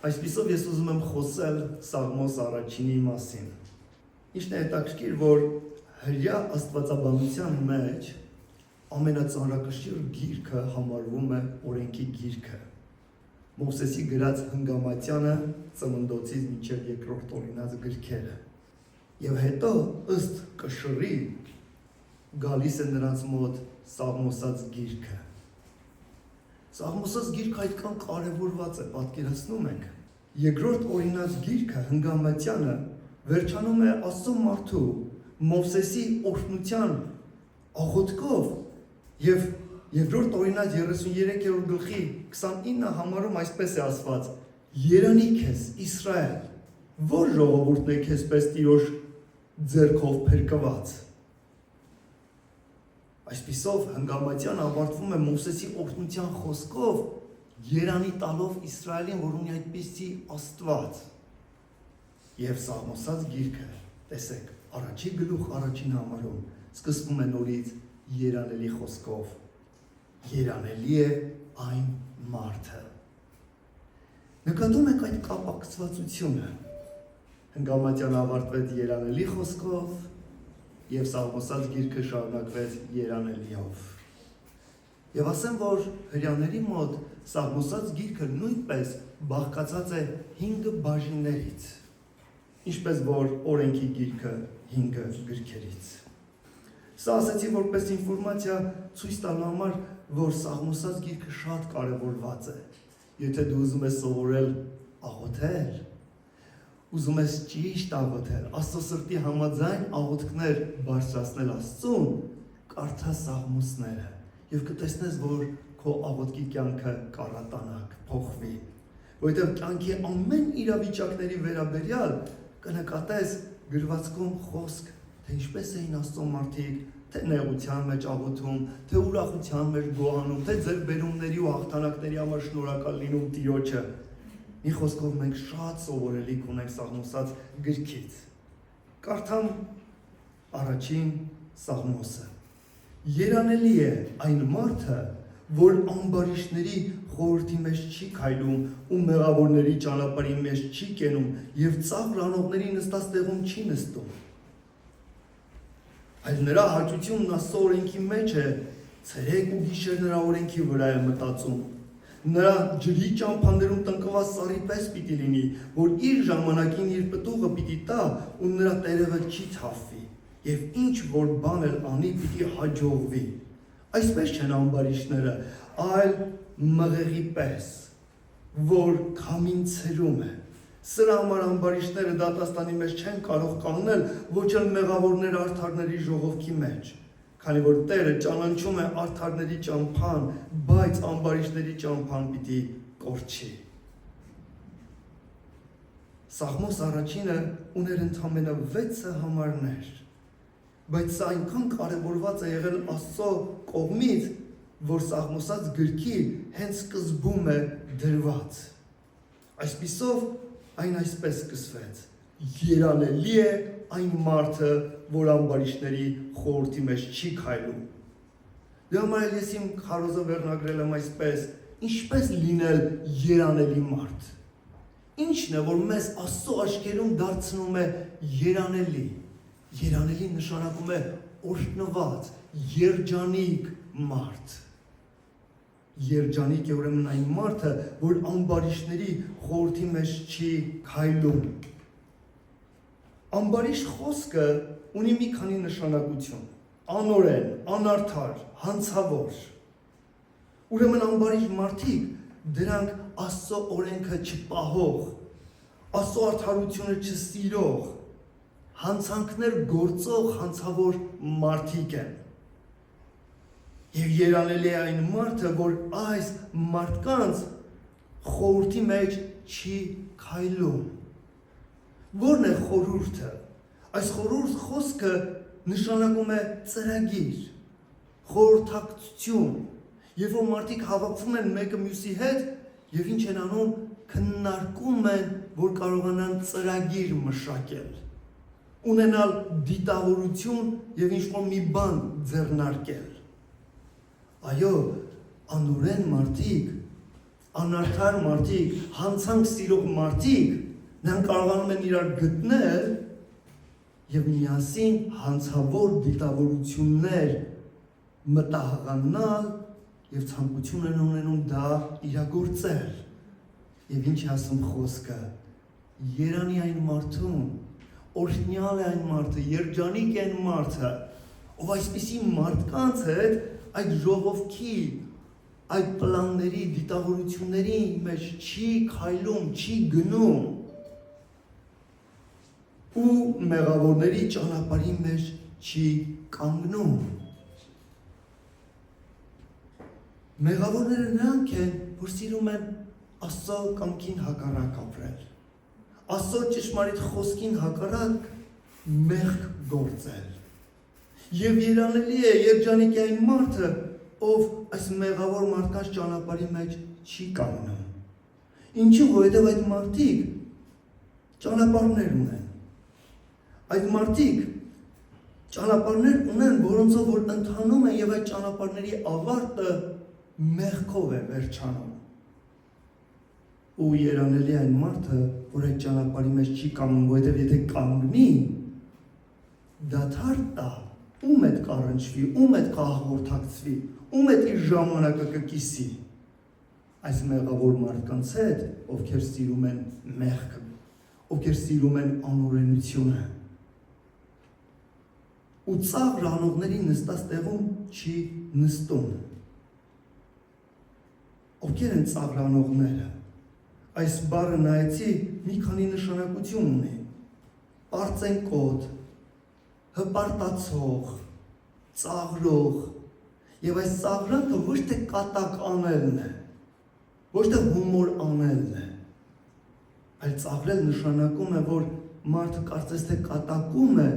Այսպիսով ես ուզում եմ խոսել Սաղմոս առաջինի մասին։ Ինչն է հետաքրքիր, որ հրյա աստվածաբանության մեջ ամենածանրակշիռ գիրքը համարվում է օրենքի գիրքը։ Մովսեսի գրած Հնգամատյանը Ծննդոցից մինչև երկրորդ օրինաց գրքերը։ Եվ հետո ըստ կշռի գալիս է նրանց մոտ Սաղմոսած գիրքը։ Սաղմոսած գիրքը այդքան կարևորված է, պատկերացնում եք։ Երկրորդ օրինաց գիրքը Հնգամատյանը վերջանում է Աստծո մարդու Մովսեսի օրհնության աղոթքով եւ երկրորդ օրինաց 33-րդ գլխի 29 համարում այսպես է ասված. Երանի քեզ Իսրայել, որ ժողովուրդն է քեզպես Տիրոջ ձեռքով փրկված։ Այսպիսով Հնգամատյանը ավարտվում է Մովսեսի օրհնության խոսքով, երանի տալով Իսրայելին, որ ունի այդպիսի Աստված։ Եվ Սաղմոսած գիրքը, տեսեք, առաջի գլուխ առաջին համարում սկսվում է նորից երանելի խոսքով։ Երանելի է այն մարդը։ Նկատում եք այդ կապակցվածությունը։ Հնգամատյանը ավարտվեց երանելի խոսքով, և Սաղմոսած գիրքը շարունակվեց երանելիով։ Եվ ասեմ, որ հրյաների մոտ Սաղմոսած գիրքը նույնպես բաղկացած է 5 բաժիններից, ինչպես որ օրենքի գիրքը 5 գրքերից։ Սա ասեցի որպես ինֆորմացիա ցույց տալու համար, որ Սաղմոսած գիրքը շատ կարևորված է։ Եթե դու ուզում ես սովորել աղոթել, ուզում ես ճիշտ աղոթել, Աստծո սրտի համաձայն աղոթքներ բարձրացնել Աստծուն, կարդա Սաղմոսները եւ կտեսնես, որ քո աղոթքի կյանքը կառատանակ, փոխվի։ Որովհետեւ կյանքի ամեն իրավիճակների վերաբերյալ կնկատես գրվածքում խոսք, թե ինչպես էին Աստծո մարդիկ, թե նեղության մեջ աղոթում, թե ուրախության մեջ գոհանում, թե ձեռքբերումների ու հաղթանակների համար շնորհակալ լինում Տիրոջը։ Մի խոսքով մենք շատ սովորելիք ունենք Սաղմոսած գրքից։ Կարդամ առաջին Սաղմոսը։ Երանելի է այն մարդը, որ ամբարիշտների խորհրդի մեջ չի քայլում ու մեղավորների ճանապարհի մեջ չի կենում եւ ծաղր անողների նստած տեղում չի նստում։ Այլ նրա հաճությունն Աստծո օրենքի մեջ է, ցերեկ ու գիշեր նրա օրենքի վրա է մտածում։ Նրա ջրի ճամփաներում տնկված սարի պես պիտի լինի, որ իր ժամանակին իր պտուղը պիտի տա ու նրա տերևը չի թափվի, եւ ինչ որ բան էլ անի պիտի հաջողվի։ Այսպես չեն ամբարիշտները, այլ մղեղի պես, որ քամին ցրում է։ Սրա համար ամբարիշտները դատաստանի մեջ չեն կարող կանգնել, ոչ էլ մեղավորները արդարների ժողովքի մեջ, քանի որ Տերը ճանաչում է արդարների ճամփան, բայց ամբարիշտների ճամփան պիտի կորչի։ Սաղմոս առաջինը ուներ ընդամենը 6 համարներ, բայց սա այնքան կարևորված է եղել Աստծո կողմից, որ Սաղմոսած գրքի հենց սկզբում է դրված։ Այսպիսով այն այսպես սկսվեց. Երանելի է այն մարդը, որ ամբարիշտների խորհրդի մեջ չի քայլում։ Դրա համար ես իմ քարոզը վերնագրել եմ այսպես. ինչպես լինել երանելի մարդ։ Ինչն է, որ մեզ Աստծո աչքերում դարձնում է երանելի։ Երանելի նշանակում է օրհնված, երջանիկ մարդ։ Երջանիկ է ուրեմն այն մարդը, որ ամբարիշտների խորհրդի մեջ չի քայլում։ Ամբարիշտ խոսքը ունի մի քանի նշանակություն. անօրեն, անարդար, հանցավոր։ Ուրեմն ամբարիշտ մարդիկ, դրանք Աստծո օրենքը չպահող, Աստծո արդարությունը չսիրող, հանցանքներ գործող հանցավոր մարդիկ են։ Եվ երանելի է այն մարդը, որ այս մարդկանց խորհրդի մեջ չի քայլում։ Որն է խորհուրդը։ Այս խորհուրդ խոսքը նշանակում է ծրագիր, խորհրդակցություն, երբ որ մարդիկ հավաքվում են մեկը մյուսի հետ եւ ինչ են անում, քննարկում են, որ կարողանան ծրագիր մշակել, ունենալ դիտավորություն եւ ինչ-որ մի բան ձեռնարկել։ Այո, անօրեն մարդիկ անարդար մարդիկ, հանցանք սիրող մարդիկ, նրանք կարողանում են իրար գտնել եւ միասին հանցավոր դիտավորություններ մտահղանալ եւ ցանկություն են ունենում դա իրագործել։ Եվ ինչ ասում խոսքը, երանի այն մարդուն, օրհնյալ է այն մարդը, երջանիկ է այն մարդը, ով այսպիսի մարդկանց հետ այդ ժողովքի, այդ պլանների, դիտավորությունների մեջ չի քայլում, չի գնում ու մեղավորների ճանապարհի մեջ չի կանգնում։ Մեղավորները նրանք են, որ սիրում են Աստծո կամքին հակառակ ապրել, Աստծո ճշմարիտ խոսքին հակառակ մեղք գործել։ Եվ երանելի է, երջանիկ է այն մարդը, ով այս մեղավոր մարդկանց ճանապարհի մեջ չի կանգնում։ Ինչու՞, որովհետև այդ մարդիկ ճանապարհներ ունեն։ Այդ մարդիկ ճանապարհներ ունեն, որոնցով որ ընթանում են եւ այդ ճանապարհների ավարտը մեղքով է վերջանում։ Ու երանելի այն մարդը, որ այդ ճանապարհի մեջ չի կանգնում, որովհետև եթե կանգնի, դադար տա, ում հետ կառնչվի, ում հետ կհաղորդակցվի, ում հետ իր ժամանակը կկիսի։ Այս մեղավոր մարդկանց հետ, ովքեր սիրում են մեղքը, ովքեր սիրում են անօրենությունը։ Ու ծաղր անողների նստած տեղում չի նստում։ Ովքեր են ծաղր անողները։ Այս բառը նայեցի մի քանի նշանակություն ունի։ Պարծենկոտ, հպարտացող, ծաղրող, եւ այս ծաղրանքը ոչ թե կատակ անելն է, ոչ թե հումոր անելն է, այլ ծաղրել նշանակում է, որ մարդը կարծես թե կատակում է,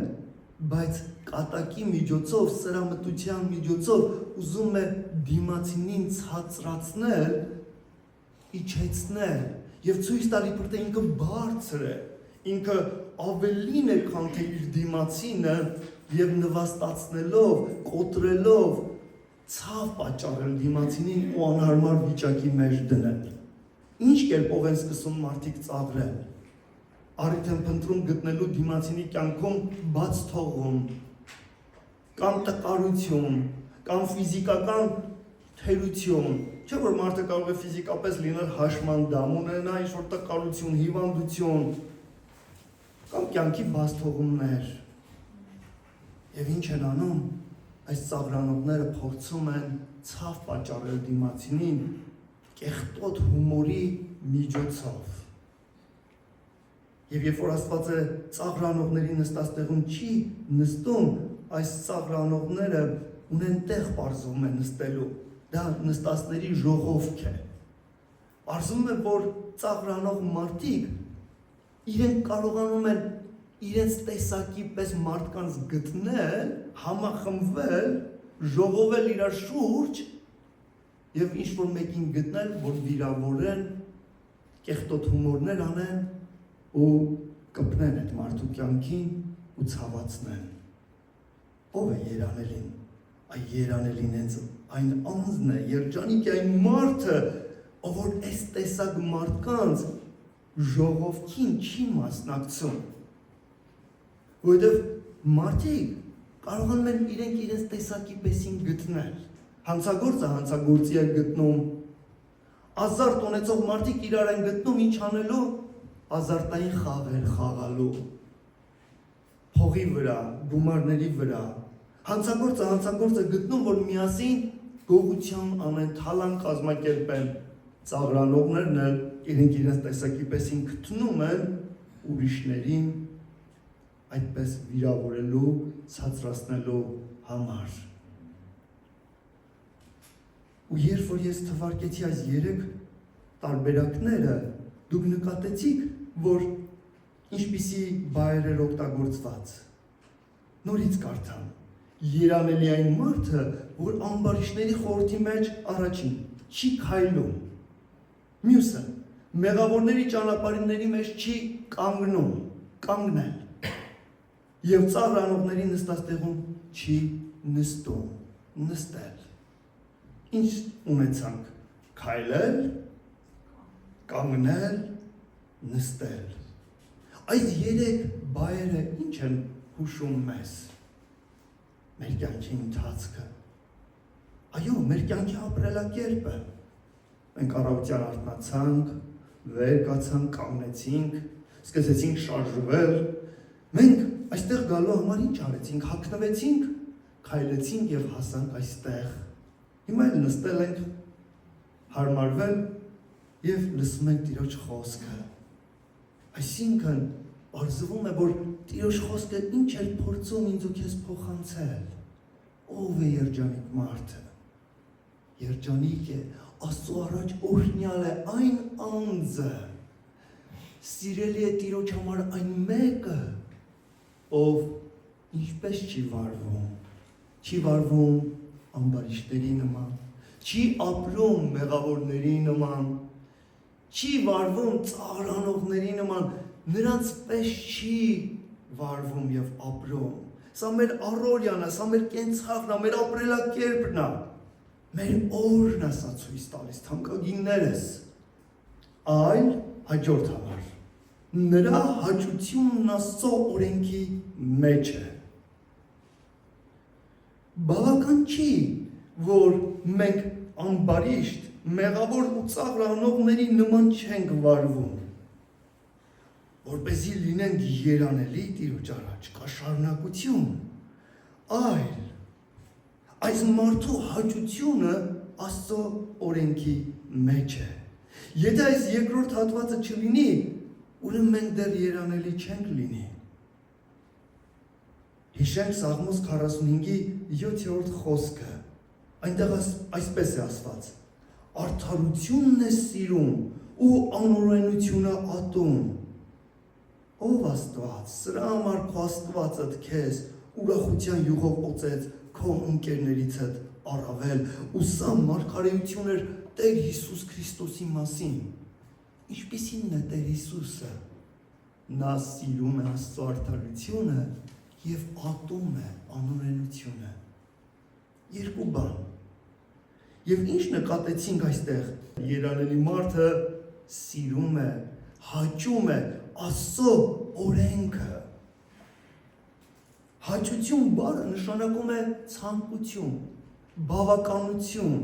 բայց կատակի միջոցով, սրամտության միջոցով ուզում է դիմացինին ցածրացնել, իջեցնել եւ ցույց տալի, որ ինքը բարձր է, ինքը ավելին է, քան թե իր դիմացինը եւ նվաստացնելով, կոտրելով ցավ պատճառել դիմացինին ու անհարմար վիճակի մեջ դնել։ Ինչ կերպով են սկսում մարդիկ ծաղրել։ Առիթ են փնտրում գտնելու դիմացինի կյանքում բաց թողում, կամ տկարություն, կամ ֆիզիկական թերություն, չէ՞ որ մարդը կարող է ֆիզիկապես լինել հաշմանդամ, ունենա ինչ-որ տկարություն, հիվանդություն, կամ կյանքի բաց թողումներ։ Եվ ինչ են անում, այս ծաղրանողները փորձում են ցավ պատճառել դիմացինին կեղտոտ հումորի միջոցով։ Եվ երբ որ Աստված է ծաղրանողների նստած տեղում չի նստում, այս ծաղրանողները ունեն տեղ պարզվում է նստելու, դա նստածների ժողովք է։ Պարզվում է, որ ծաղրանող մարդիկ իրենք կարողանում են իրենց տեսակի պես մարդկանց գտնել, համախմբվել, ժողովել իրար շուրջ եւ ինչ-որ մեկին գտնել, որ վիրավորեն, կեղտոտ հումորներ անեն ու կպնեն այդ մարդու կյանքին ու ցավացնեն։ Ո՞վ է երանելին։ Այ երանելին հենց այն անձն է, երջանիկ է այն մարդը, ով որ այս տեսակ մարդկանց ժողովքին չի մասնակցում։ Որովհետև մարդիկ կարողանում են իրենց տեսակի եսին գտնել։ Հանցագործը հանցագործի է գտնում, ազարտ ունեցող մարդիկ իրար են գտնում ինչ անելու, ազարտային խաղեր խաղալու, փողի վրա, գումարների վրա։ Հանցագործը գտնում, որ միասին գողության անեն, թալան կազմակերպեն, ծաղրանողներն էլ իրենց տեսակի եսին գտնում են ուրիշներին այդպես վիրավորելու, ցածրացնելու համար։ Ու երբ որ ես թվարկեցի այս 3 տարբերակները, դուք նկատեցիք, որ ինչպիսի բայեր էր օգտագործված։ Նորից կարդամ։ Երանելի այն մարդը, որ ամբարիշտների խորհրդի մեջ առաջին չի քայլում։ Մյուսը մեղավորների ճանապարհների մեջ չի կանգնել։ Եվ ծաղրանողների նստած տեղում չի նստել։ Ինչ ունեցանք, քայլել կանգնել, նստել։ Այս երեք բայերը ինչ են հուշում մեզ։ Մեր կյանքի ընթացքը։ Այո, մեր կյանքի ապրելակերպը։ Մենք առավոտյան արթնացանք, վեր կացանք, կանգնեցինք, սկսեցինք շարժվել։ Մենք այստեղ գալու համար ինչ արեցինք, հագնվեցինք, քայլեցինք եւ հասանք այստեղ։ Հիմա էլ նստել ենք, հարմարվել եւ լսում ենք Տիրոջ խոսքը։ Այսինքն, պարզվում է, որ Տիրոջ խոսքը ինչ է փորձում ինձ ու քեզ փոխանցել։ Ով է երջանիկ մարդը։ Երջանիկ է, Աստծո առաջ օրհնյալ է այն անձը, սիրելի է Տիրոջ համար այն մեկը, ով ինչպես չի վարվում, չի վարվում ամբարիշտերի նման, չի ապրում մեղավորների նման, չի վարվում ծաղրանողների նման, նրանց պես չի վարվում եւ ապրում։ Սա մեր առօրյան է, սա մեր կենցաղն է, մեր ապրելակերպն է, մեր օրն է սա ցույց տալիս թանկագիններս, այլ հաջորդ համար։ Նրա հաճությունն Աստծո օրենքի մեջ է։ Բավական չի, որ մենք ամբարիշտ, մեղավոր ու ծաղրանողների նման չենք վարվում, որպեսզի լինենք երանելի Տիրոջ առաջ, կա շարունակություն, այլ այս մարդու հաճությունը Աստծո օրենքի մեջ է։ Եթե այս երկրորդ հատվածը չլինի, ուրեմն մենք դեռ երանելի չենք լինի։ Հիշենք Սաղմոս 45-ի 7-րդ խոսքը, այնտեղ այսպես է ասված. արդարությունն է սիրում ու անօրենությունը ատում։ Ով Աստված, սրա համար քո Աստվածդ քեզ ուրախության յուղով օծեց քո ընկերներից հետ առավել, ու սա մարգարեություն էր Տեր Հիսուս Քրիստոսի մասին։ Ինչպիսին է Տեր Հիսուսը։ Նա սիրում է Աստծո արդարությունը եւ ատում է անօրենությունը։ Երկու բան։ Եվ ինչ նկատեցինք այստեղ, երանելի մարդը սիրում է, հաճում է Աստծո օրենքը։ Հաճություն բառը նշանակում է ցանկություն, բավականություն,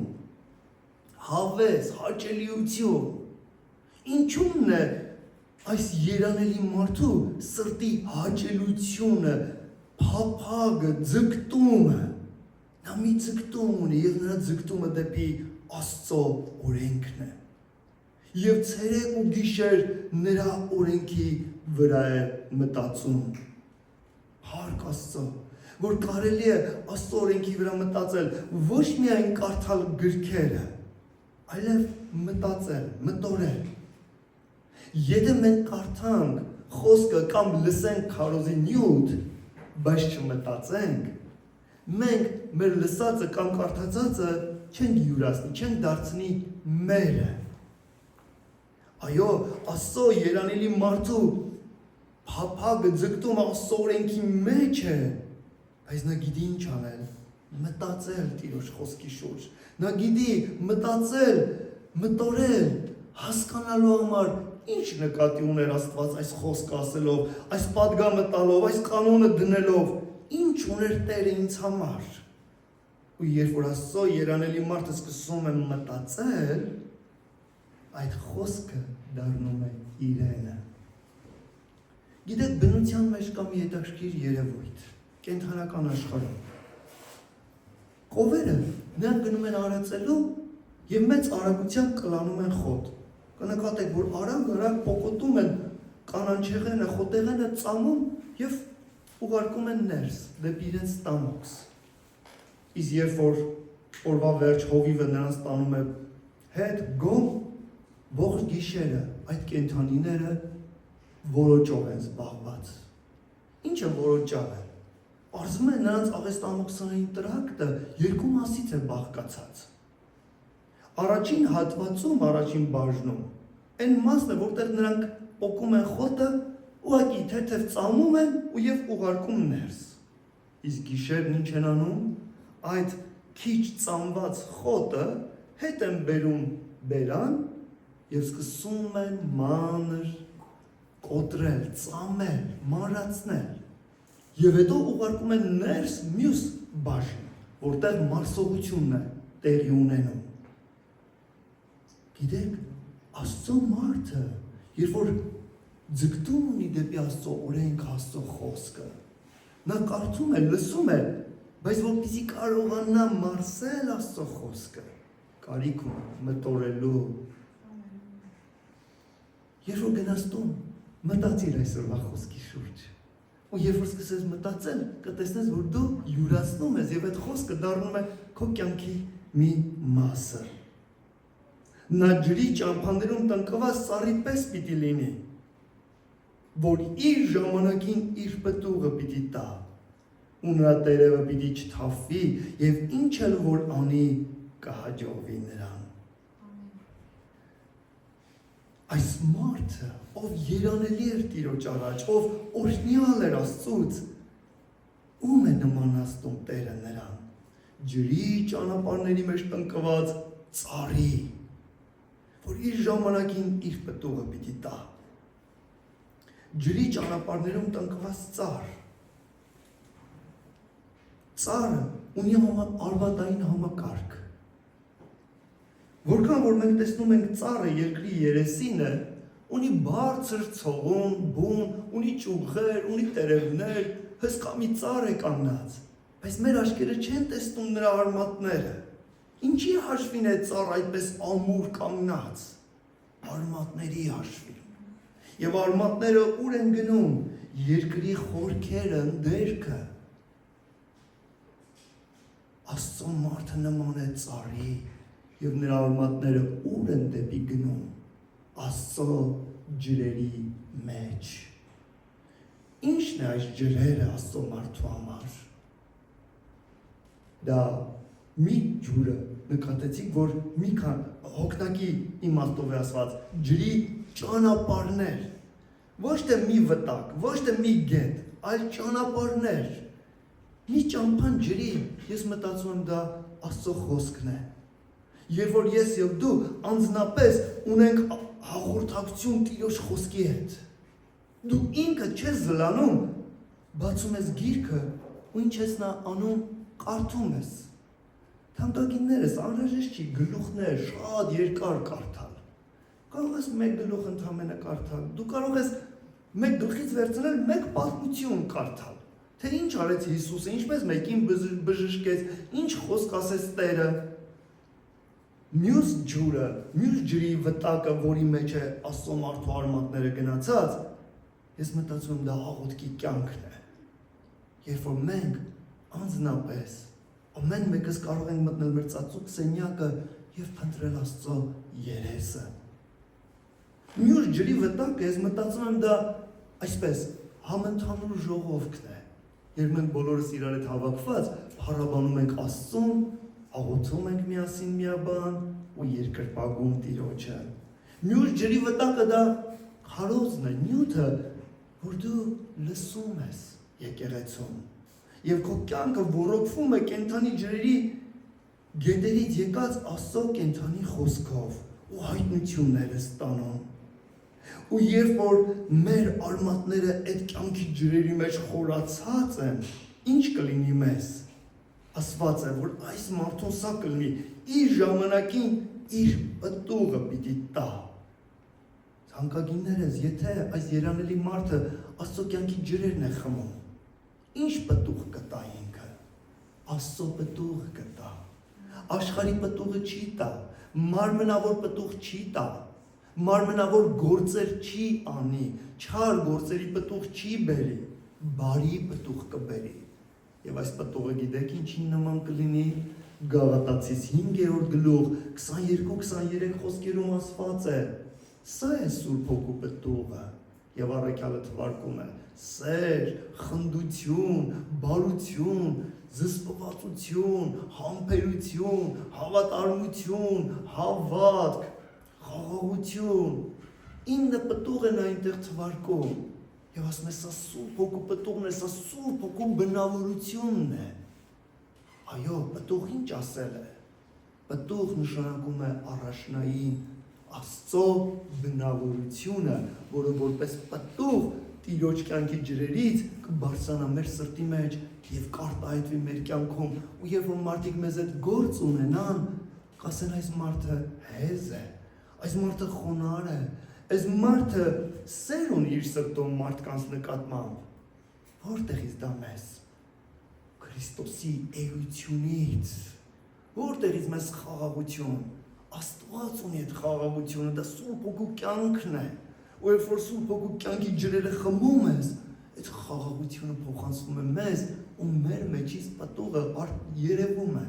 հավես, հաճելիություն։ Ինչու՞մն է այս երանելի մարդու սրտի հաճելությունը, փափագը, ձգտումը։ Նա մի ձգտում ունի եւ նրա ձգտումը դեպի Աստծո օրենքն է։ Եվ ցերեկ ու գիշեր նրա օրենքի վրա է մտածում։ Հարկ Աստծո, որ կարելի է Աստծո օրենքի վրա մտածել, ոչ միայն կարդալ գրքերը, այլև մտածել, մտորել։ Եթե մենք կարդանք խոսքը կամ լսենք քարոզի նյութ, բայց չմտածենք, մենք մեր լսածը կամ կարդացածը չենք յուրացնի, չենք դարձնի մերը։ Այո, Աստծո երանելի մարդու փափագը ձգտումը Աստծո օրենքի մեջ է, բայց նա գիտի ինչ անել, մտածել Տիրոջ խոսքի շուրջ։ Նա գիտի մտածել, մտորել, հասկանալու համար ինչ նկատի ուներ Աստված այս խոսքը ասելով, այս պատգամը տալով, այս կանոնը դնելով, ինչ ուներ Տերը ինձ համար։ Ու երբ որ Աստծո երանելի մարդը սկսում է մտածել, այդ խոսքը դառնում է իրենը։ Գիտեք, բնության մեջ կա մի հետաքրքիր երևույթ, կենդանական աշխարհում։ Կովերը նրանք գնում են արածելու եւ մեծ արագությամբ կլանում են խոտ։ Կնկատեք, որ արագ պոկոտում են կանանչեղենը, խոտեղենը ծամում եւ ուղարկում են ներս դեպի իրենց տանոքս։ Իսկ երբ որ օրվա վերջ հովիվը նրանց տանում է հետ գոմ, ողջ գիշերը այդ կենդանիները որոճով են զբաղված։ Ինչ է որոճավը։ Պարզվում է նրանց աղեստամոքսային տրակտը երկու մասից է բաղկացած։ Առաջին հատվածում, առաջին բաժնում, այն մասն է, որտեղ նրանք պոկում են խոտը, ուղղակի թեթև ծամում են ու եւ ուղարկում ներս։ Իսկ գիշերն ինչ են անում, այդ քիչ ծամված խոտը հետ են բերում բերան եւ սկսում են մանր կոտրել, ծամել, մանրացնել։ Եվ հետո ուղարկում են ներս մյուս բաժին, որտեղ մարսողությունն է տեղի ունենում։ Գիտեք, Աստծո մարդը, երբ որ ձգտում ունի դեպի Աստծո օրենք, Աստծո խոսքը, նա կարդում է, լսում է, բայց որպեսզի կարողանա մարսել Աստծո խոսքը, կարիք ունի մտորելու։ Երբ որ գնաս տուն, մտածիր այսօրվա խոսքի շուրջ։ Ու երբ որ սկսես մտածել, կտեսնես, որ դու յուրացնում ես եւ այդ խոսքը դառնում է քո կյանքի մի մասը։ Նա ջրի ճամփաներում տնկված սառի պես պիտի լինի, որ իր ժամանակին իր պտուղը պիտի տա, ու նրա տերևը պիտի չթափվի եւ ինչ էլ որ անի կհաջողվի նրան։ Այս մարդը, ով երանելի էր Տիրոջ առաջ, ով օրհնյալ էր Աստծուց, ում է նմանացնում Տերը նրան, ջրի ճանապարհների մեջ տնկված ծառի, որ իր ժամանակին իր պտուղը պիտի տա։ Ջրի ճանապարհներում տնկված ծառ։ Ծառը ունի արվատային համակարգ։ Որքան որ մենք տեսնում ենք ծառը երկրի երեսինը, ունի բարձր ցողուն, բուն, ունի ճյուղեր, ունի տերևներ, հսկա մի ծառ է կանգնած, բայց մեր աչքերը չեն տեսնում նրա արմատները։ Ինչի հաշվին է ծառ այդպես ամուր կանգնած։ Արմատների հաշվին։ Եվ արմատները ուր են գնում, երկրի խորքերը, ընդերքը։ Աստծո մարդը նման է ծառի, եւ նրա արմատները ուր են դեպի գնում, Աստծո ջրերի մեջ։ Ինչն է այս ջրերը Աստծո մարդու համար։ Դա մի ջուրը նկատեցիք, որ մի քան հոգնակի իմաստով է ասված, ջրի ճանապարհներ, ոչ թե մի վտակ, ոչ թե մի գետ, այլ ճանապարհներ։ Մի ճամփան ջրի, ես մտածում եմ դա Աստծո խոսքն է։ Երբ որ ես եւ դու անձնապես ունենք հաղորդակցություն Տիրոջ խոսքի հետ, դու ինքդ չես զլանում, բացում ես գիրքը, ու ինչ ես նա անում, կարդում ես։ Թանկագիններս անհրաժեշտ չի գլուխներ շատ երկար կարդալ։ Կարող ես մեկ գլուխ ընդամենը կարդալ, դու կարող ես մեկ գլխից վերցնել մեկ պատմություն կարդալ, թե ինչ արեց Հիսուսը, ինչպես մեկին բժշկեց, ինչ խոսք ասեց Տերը։ Մյուս ջուրը, մյուս ջրի վտակը, որի մեջ է Աստծո մարդու արմատները գնացած, ես մտածում եմ դա աղոթքի կյանքն է։ Երբ որ մենք անձնապես ամեն մեկս կարող ենք մտնել մեր ծածուկ սենյակը եւ փնտրել Աստծո երեսը։ Մյուս ջրի վտակը ես մտածում եմ դա այսպես համընդհանուր ժողովքն է։ Երբ մենք բոլորս իրար հետ հավաքված փառաբանում ենք Աստծուն, աղոթում ենք միասին միաբան ու երկրպագում Տիրոջը։ Մյուս ջրի վտակը դա քարոզն է, նյութը, որ դու լսում ես եկեղեցում։ Եվ քո կյանքը ոռոգվում է կենդանի ջրերի գետերից եկած Աստծո կենդանի խոսքով ու հայտնություններ է ստանում։ Ու երբ որ մեր արմատները այդ կյանքի ջրերի մեջ խորացած են, ինչ կլինի մեզ։ Ասված է, որ այս մարդուն սա կլինի, իր ժամանակին իր պտուղը պիտի տա։ Թանկագիններս, եթե այս երանելի մարդը Աստծո կյանքի ջրերն է խմում, ինչ պտուղ կտա ինքը։ Աստծո պտուղ կտա։ Աշխարհի պտուղը չի տա, մարմնավոր պտուղ չի տա, մարմնավոր գործեր չի անի, չար գործերի պտուղ չի բերի, բարի պտուղ կբերի։ Եվ այս պտուղը գիտեք ինչին նման կլինի, Գաղատացիս 5-րդ գլուխ 22-23 խոսքերում ասված է, սա է Սուրբ Հոգու պտուղը, եւ առաքյալը թվարկում է, սեր, խնդություն, բարություն, զսպվածություն, համբերություն, հավատարմություն, հավատք, խաղաղություն, 9 պտուղ են այնտեղ թվարկում, եւ ասում է, սա Սուրբ Հոգու պտուղն է, սա Սուրբ Հոգու բնավորությունն է։ Այո, պտուղ ինչ ասել է։ Պտուղ նշանակում է առաջնային Աստծո բնավորությունը, որը որպես պտուղ Տիրոջ կյանքի ջրերից կբարձրանա մեր սրտի մեջ եւ կարտահայտվի մեր կյանքում, ու երբ որ մարդիկ մեզ այդ գործ ունենան, կասեն այս մարդը հեզ է, այս մարդը խոնարհ է, այս մարդը սեր ունի իր սրտում մարդկանց նկատմամբ։ Որտեղից դա մեզ? Քրիստոսի էությունից։ Որտեղից մեզ խաղաղություն? Աստված ունի այդ խաղաղությունը, դա Սուրբ Հոգու կյանքն է։ Ու երբ որ Սուրբ Հոգու կյանքի ջրերը խմում ես, այդ խաղաղությունը փոխանցվում է մեզ, ու մեր մեջից պտուղը երևում է։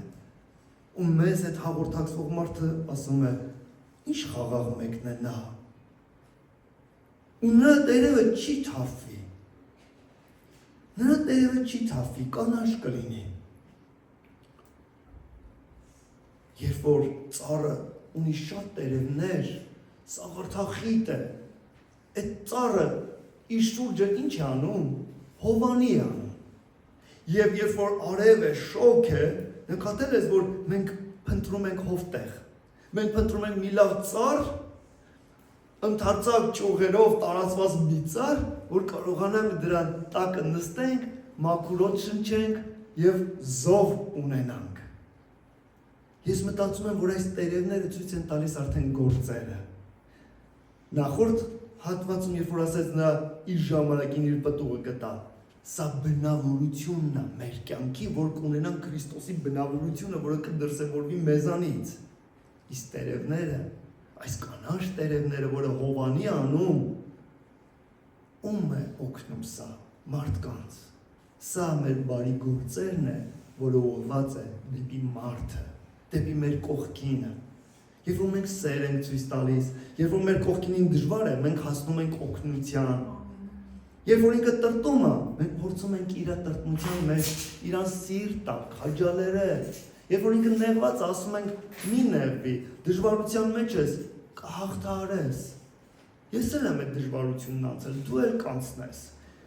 Ու մեզ այդ հաղորդակցվող մարդը ասում է. «Ինչ խաղաղ մեկն է նա»։ Ու նրա տերևը չի թափվի։ Նրա տերևը չի թափվի, կանաչ կլինի։ Երբ որ ծառը ունի շատ տերևներ, սաղարթախիտ է, այդ ծառը իր շուրջը ինչ է անում? Հովանի է անում։ Եվ երբ որ արև է, շոգ է, նկատել ես, որ մենք փնտրում ենք հովտեղ։ Մենք փնտրում ենք մի լավ ծառ, ընդարձակ ճյուղերով տարածված մի ծառ, որ կարողանանք դրան տակը նստենք, մաքուրոտ շնչենք եւ զով ունենանք։ Ես մտածում եմ, որ այս տերևները ցույց են տալիս արդեն գործերը։ Նախորդ հատվածում, երբ որ ասեց նա իր ժամանակին իր պտուղը գտա, սա բնավորությունն է մեր կյանքի, որ կունենանք Քրիստոսի բնավորությունը, որը կդրսևորվի մեզանից։ Իսկ տերևները, այս կանաչ տերևները, որը Հովանի անում, ում է օգնում սա? Մարդկանց։ Սա մեր բարի գործերն է, որը ուղղված է դեպի մարդը, դեպի մեր կողքինը։ Երբ որ մենք սեր ենք ցույց տալիս, երբ որ մեր կողքինին դժվար է, մենք հասնում ենք օգնության։ Երբ որ ինքը տրտում է, մենք փորձում ենք իր տրտմության մեջ իրան սիրտ տալ, քաջալերել։ Երբ որ ինքը նեղված, ասում ենք՝ մի նեղվի, դժվարության մեջ ես, կհաղթահարես։ Ես էլ եմ այդ դժվարությունն անցել, դու էլ կանցնես։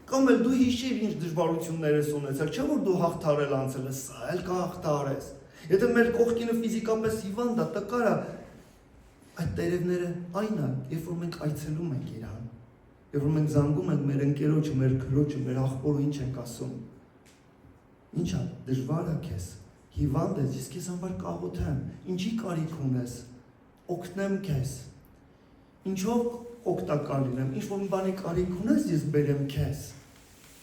Կամ էլ դու հիշիր ինչ դժվարություններ ես ունեցել, չէ՞ որ դու հաղթահարել անցել ես, սա էլ կհաղթահարես։ Եթե մեր կողքինը ֆիզիկապես հիվանդ է, տկար է, այդ տերևները այն է, երբ որ մենք այցելում ենք իրան, երբ որ մենք զանգում ենք մեր ընկերոջը, մեր քրոջը, մեր աղբորը, ինչ ենք ասում։ Ինչ է, դժվար է քեզ, հիվանդ ես, ես քեզ համար կաղոթեմ, ինչի կարիք ունես, օգնեմ քեզ, ինչով օգտակար լինեմ, ինչ որ մի բանի կարիք ունես, ես բերեմ քեզ։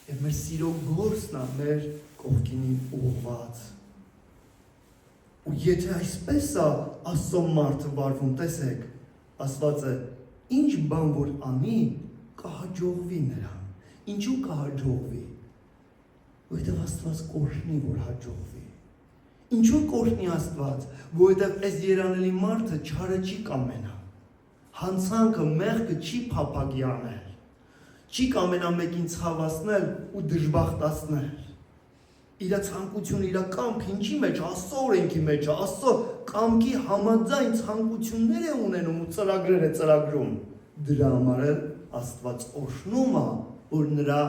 Եվ մեր սիրո գործն է մեր կողքինին ուղղված։ Ու եթե այսպես է Աստծո մարդը վարվում, տեսեք, ասված է, ինչ բան որ անի, կհաջողվի նրան։ Ինչու կհաջողվի? Որովհետև Աստված կօրհնի, որ հաջողվի։ Ինչու կօրհնի Աստված? Որովհետև այս երանելի մարդը չարը չի կամենա։ Հանցանքը, մեղքը չի փափագի անել։ Չի կամենա մեկին ցավացնել ու դժբախտացնել։ Իր ցանկությունը, իր կամքը ինչի մեջ, Աստծո օրենքի մեջ է, Աստծո կամքի համաձայն ցանկություններ է ունենում ու ծրագրեր է ծրագրում։ Դրա համար էլ Աստված օրհնում է, որ նրա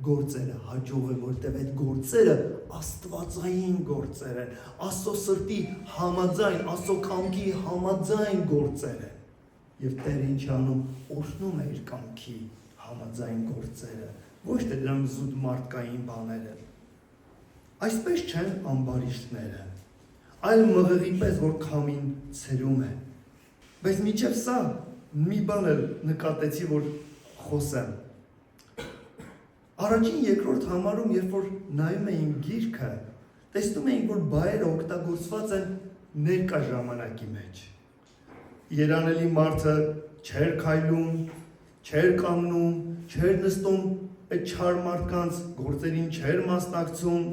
գործերը հաջող է, որտեղ այդ գործերը աստվածային գործեր են, Աստծո սրտի համաձայն, Աստծո կամքի համաձայն գործեր են։ Եվ Տերը ինչ անում, օրհնում է իր կամքի համաձայն գործերը, ոչ թե դրանք զուտ մարդկային բաները։ Այսպես չեն ամբարիշտները, այլ մղեղի պես, որ քամին ցրում է։ Բայց մինչև սա մի բան էլ նկատեցի, որ խոսեմ։ Առաջին երկրորդ համարում, երբ որ նայում էին գիրքը, տեսնում էին, որ բայերը օգտագործված են ներկա ժամանակի մեջ։ Երանելի մարդը չէր քայլում, չէր կանգնում, չէր նստում այդ չար մարդկանց գործերին չէր մասնակցում,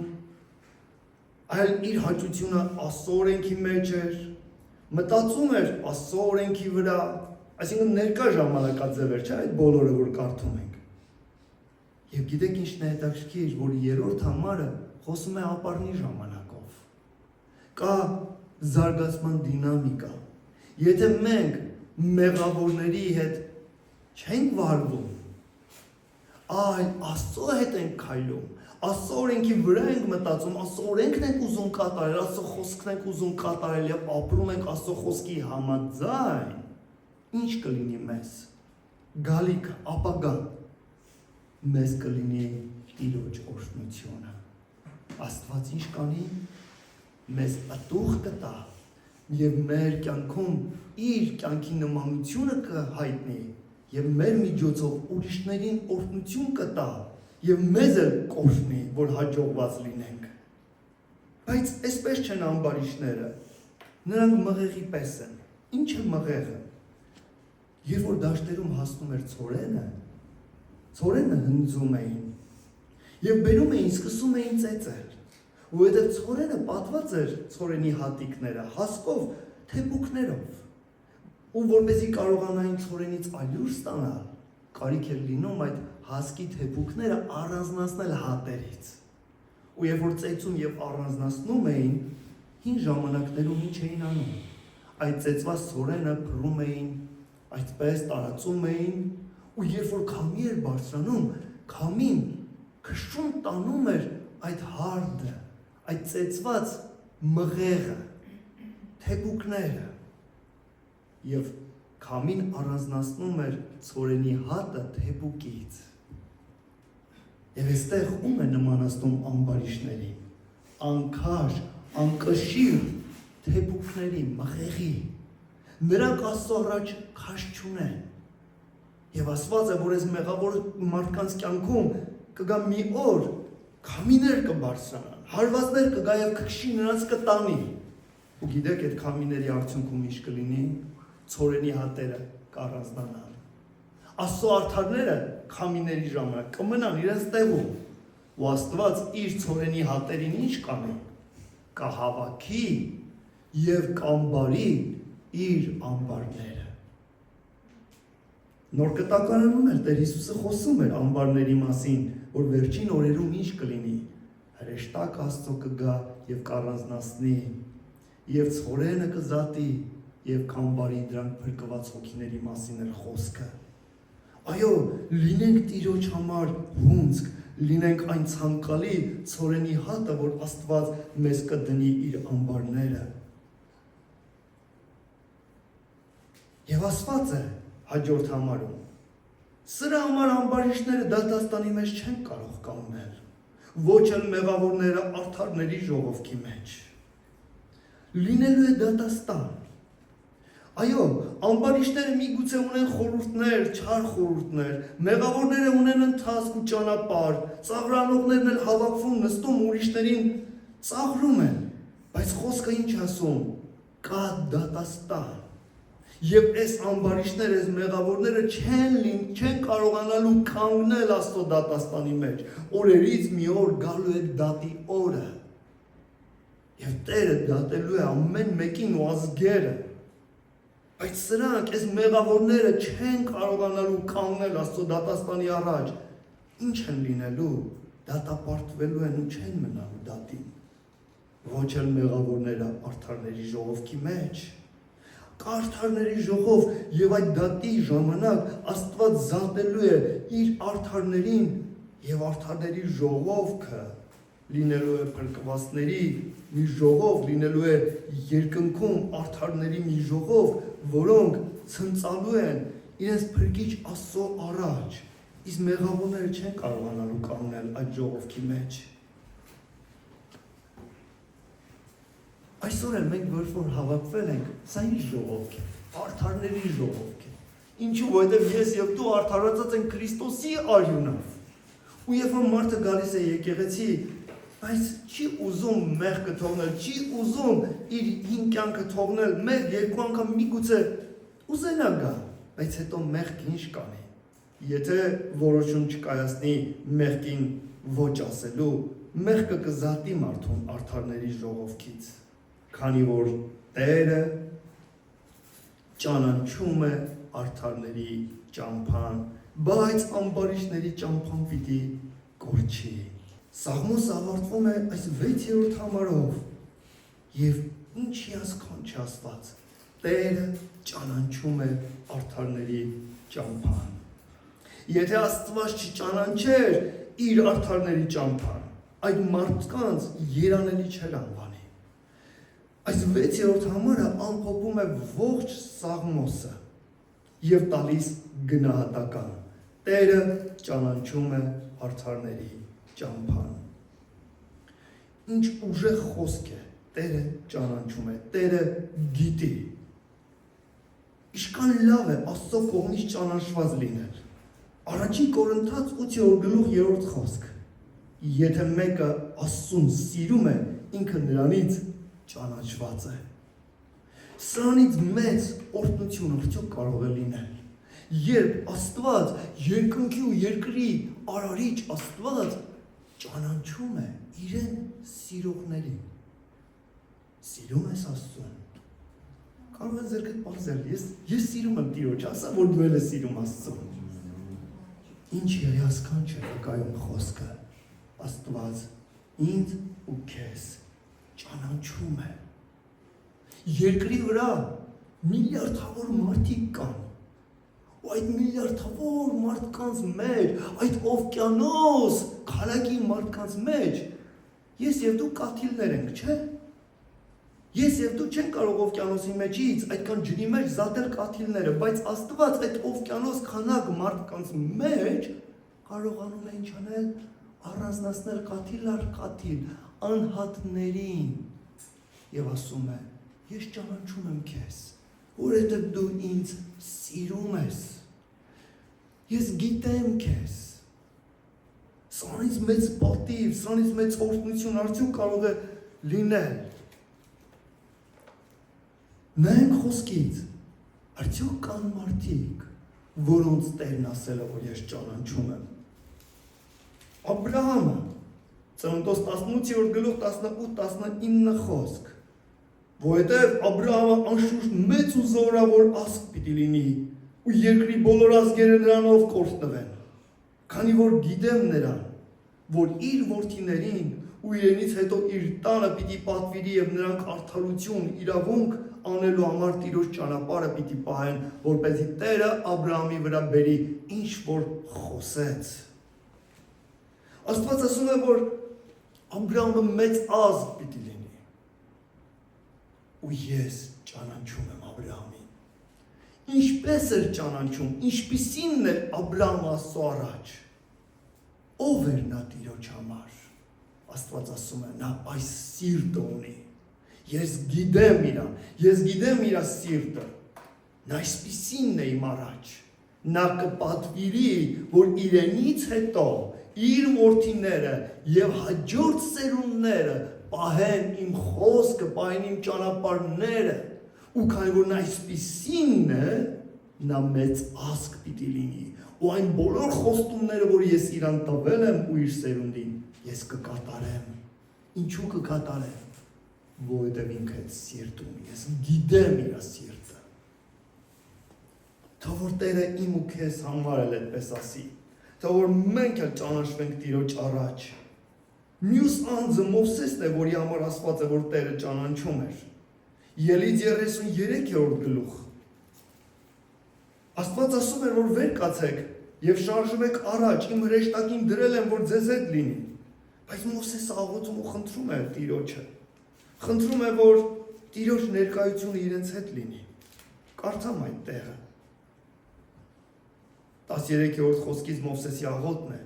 այլ իր հաճությունը Աստծո օրենքի մեջ էր, մտածում էր Աստծո օրենքի վրա, այսինքն ներկա ժամանակաձև էր, չէ՞ այդ բոլորը, որ կարդում ենք։ Եվ գիտեք ինչն է հետաքրքիր, որ երրորդ համարը խոսում է ապառնի ժամանակով։ Կա զարգացման դինամիկա։ Եթե մենք մեղավորների հետ չենք վարվում, այլ Աստծո հետ ենք քայլում, Աստծո օրենքի վրա ենք մտածում, Աստծո օրենքն ենք ուզում կատարել, Աստծո խոսքն ենք ուզում կատարել եւ ապրում ենք Աստծո խոսքի համաձայն, ինչ կլինի մեզ, գալիքը, ապագան, մեզ կլինի Տիրոջ օրհնությունը։ Աստված ինչ կանի, մեզ ատուղ կտա եւ մեր կյանքում իր կյանքի նմանությունը կհայտնի եւ մեր միջոցով ուրիշներին օրհնություն կտա եւ մեզ էլ կօրհնի, որ հաջողված լինենք։ Բայց այսպես չեն ամբարիշները, նրանք մղեղի պես են։ Ինչ է մղեղը։ Երբ որ դաշտերում հասնում էր ցորենը հնձում էին եւ բերում էին, սկսում էին ծեծել, որովհետեւ ցորենը պատված էր ցորենի հատիկները հասկով, թեփուկներով, ու որպեսզի կարողանային ցորենից ալյուր ստանալ, կարիք էր լինում այդ հասկի թեփուկները առանձնացնել հատերից։ Ու երբ որ ծեծում եւ առանձնացնում էին, հին ժամանակներում ինչ էին անում։ Այդ ծեծված ցորենը փռում էին, այդպես տարածում էին, ու երբ որ քամի էր բարձրանում, քամին քշում տանում էր այդ հարդը, այդ ծեծված մղեղը, թեփուկները, եւ քամին առանձնացնում էր ցորենի հատը թեփուկից։ Եվ այստեղ ում է նմանացնում ամբարիշներին, անքար, անկշիռ թեփուկների, մղեղի, նրանք Աստծո առաջ քաշ չունեն։ Եվ ասված է, որ այս մեղավոր մարդկանց կյանքում կգա մի օր, քամիներ կբարձրանան, հարվածներ կգա եւ քշի նրանց կտանի։ Ու գիտեք, այդ քամիների արդյունքում ինչ կլինի, ցորենի հատերը կառանձնանան։ Աստծո արդարները քամիների ժամանակ կմնան իրենց տեղում, ու Աստված իր ցորենի հատերին ինչ կանի, կհավաքի եւ կամբարի իր ամբարները։ Նոր կտակարանում էլ Տեր Հիսուսը խոսում էր ամբարների մասին, որ վերջին օրերում ինչ կլինի, հրեշտակ Աստծո կգա եւ կառանձնացնի, եւ ցորենը կզատի, եւ կամբարի դրանք փրկված հոգիների մասին էր խոսքը։ Այո, լինենք Տիրոջ համար հունձք, լինենք այն ցանկալի ցորենի հատը, որ Աստված մեզ կդնի իր ամբարները։ Եվ ասված է հաջորդ համարում, սրա համար ամբարիշները դատաստանի մեջ չեն կարող կանգնել, ոչ էլ մեղավորները արդարների ժողովքի մեջ։ Լինելու է դատաստան։ Այո, ամբարիշները միգուցե ունեն խորհուրդներ, չար խորհուրդներ, մեղավորները ունեն ընթացք ու ճանապարհ, ծաղրանողներն էլ հավաքվում, նստում ուրիշներին ծաղրում են, բայց խոսքը ինչ ասում, կա դատաստան։ Եվ այս ամբարիշները, այս մեղավորները չեն կարողանալու կանգնել Աստծո դատաստանի մեջ։ Օրերից մի օր գալու է դատի օրը։ Եվ Տերը դատելու է ամեն մեկին ու ազգերը։ Բայց սրանք, այս մեղավորները չեն կարողանալու կանգնել Աստծո դատաստանի առաջ։ Ինչ են լինելու, դատապարտվելու են ու չեն մնալու դատին։ Ոչ էլ մեղավորները արդարների ժողովքի մեջ։ Կա արդարների ժողով եւ այդ դատի ժամանակ Աստված զատելու է իր արդարներին եւ արդարների ժողովքը լինելու է փրկվածների մի ժողով, լինելու է երկնքում արդարների մի ժողով, որոնք ցնծալու են իրենց փրկիչ Աստծո առաջ, իսկ մեղավորները չեն կարողանալու կանգնել այդ ժողովքի մեջ։ Այսօր էլ մենք որ հավաքվել ենք, սա ինչ ժողովք է, արդարների ժողովք է։ Ինչու, որովհետև ես եւ դու արդարացած ենք Քրիստոսի արյունով։ Ու երբ որ մարդը գալիս է եկեղեցի, բայց չի ուզում մեղքը թողնել, չի ուզում իր հին կյանքը թողնել, մեկ երկու անգամ միգուցե ուզենա գա, բայց հետո մեղքը ինչ կանի։ Եթե որոշում չկայացնի մեղքին ոչ ասելու, մեղքը կզատի մարդուն արդարների ժողովքից, քանի որ Տերը ճանաչում է արդարների ճամփան, բայց ամբարիշների ճամփան պիտի կորչի։ Սաղմոսը ավարտվում է այս 6-րդ համարով եւ ինչի ասքանչ ասված Տերը ճանաչում է արդարների ճամփան։ Եթե Աստված չճանաչեր իր արդարների ճամփան, այդ մարդկանց երանելի չէր անվանի։ Այս 6-րդ համարը ամփոփում է ողջ Սաղմոսը։ եւ տալիս գնահատական։ Տերը ճանաչում է արդարների ճամփան։ Ինչ ուժեղ խոսք է, Տերը ճանաչում է, Տերը գիտի։ Իշքան լավ է Աստծո կողմից ճանաչված լինել։ Առաջին Կորինթաց 8:3 խոսք։ Եթե մեկը Աստծուն սիրում է, ինքը նրանից ճանաչված է։ Սրանից մեծ օրհնություն արդյոք կարող է լինել, երբ Աստված, երկնքի ու երկրի արարիչ Աստված ճանաչում է իրեն սիրողներին։ Սիրում ես Աստծուն։ Կարող է ձերքդ պարզել, ես սիրում եմ Տիրոջ, ասա, որ դու ես սիրում Աստծուն։ Ինչ հիասքանչ է վկայում խոսքը, Աստված ինձ ու քեզ ճանաչում է։ Երկրի վրա միլիարդավոր մարդիկ կան, ու այդ միլիարդավոր մարդկանց մեջ, այդ օվկիանոս քարակի մարդկանց մեջ, ես և դու կաթիլներ ենք, չէ՞։ Ես և դու չեն կարող օվկիանոսի մեջից այդքան ջրի մեջ զատել կաթիլները, բայց Աստված այդ օվկիանոս քանակ մարդկանց մեջ կարողանում է ինչ անել, առանձնացնել կաթիլ առ կաթիլ, անհատներին, և ասում է, ես ճանաչում եմ քեզ, որովհետև դու ինձ սիրում ես, ես գիտեմ քեզ, սրանից մեծ պատիվ, սրանից մեծ օրհնություն արդյոք կարող է լինել։ Նայենք խոսքից, արդյոք կան մարդիկ, որոնց Տերն ասել է, որ ես ճանաչում եմ։ Աբրահամը, Ծննդոց 18:18-19 խոսք, որովհետև Աբրահամը անշուշտ մեծ ու զորավոր ազգ պիտի լինի, ու երկրի բոլոր ազգերը նրանով կօրհնվեն, քանի որ գիտեմ նրան, որ իր որդիներին ու իրենից հետո իր տանը պիտի պատվիրի և նրանք արդարություն, իրավունք անելու համար Տիրոջ ճանապարհը պիտի պահեն, որպեսզի Տերը Աբրահամի վրա բերի ինչ որ խոսեց։ Աստված ասում է, որ Աբրահամը մեծ ազգ պիտի լինի, ու ես ճանաչում եմ Աբրահամին։ Ինչպես էր ճանաչում, ինչպիսին էր Աբրահամը Աստծո առաջ, ով էր նա Տիրոջ համար։ Աստված ասում է, նա այս սիրտը ունի, ես գիտեմ իրան, ես գիտեմ իրա սիրտը, նա այսպիսինն է իմ առաջ, նա կպատվիրի, որ իրենից հետո իր որդիները և հաջորդ սերունդները պահեն իմ խոսքը, պահեն իմ ճանապարհները, ու քանի որ նա այսպիսինն է, նա մեծ ազգ պիտի լինի, ու այն բոլոր խոստումները, որ ես իրան տվել եմ ու իր սերունդին, ես կկատարեմ։ Ինչու կկատարեմ, որովհետև ինքը այդ սիրտ ունի, ես գիտեմ իր սիրտը։ Թող որ Տերը իմ ու քեզ համար էլ այդպես ասի, թող որ մենք էլ ճանաչվենք Տիրոջ առաջ։ Մյուս անձը Մովսեսն է, որի համար ասված է, որ Տերը ճանաչում էր։ Ելից 33-րդ գլուխ։ Աստված ասում էր, որ վեր կացեք և շարժվեք առաջ, իմ հրեշտակին դրել եմ, որ ձեզ հետ լինի։ Բայց Մովսեսը աղոթում ու խնդրում է Տիրոջը, խնդրում է, որ Տիրոջ ներկայությունը իրենց հետ լինի։ Կարդամ այդ տեղը։ 13-րդ խոսքից Մովսեսի աղոթն է։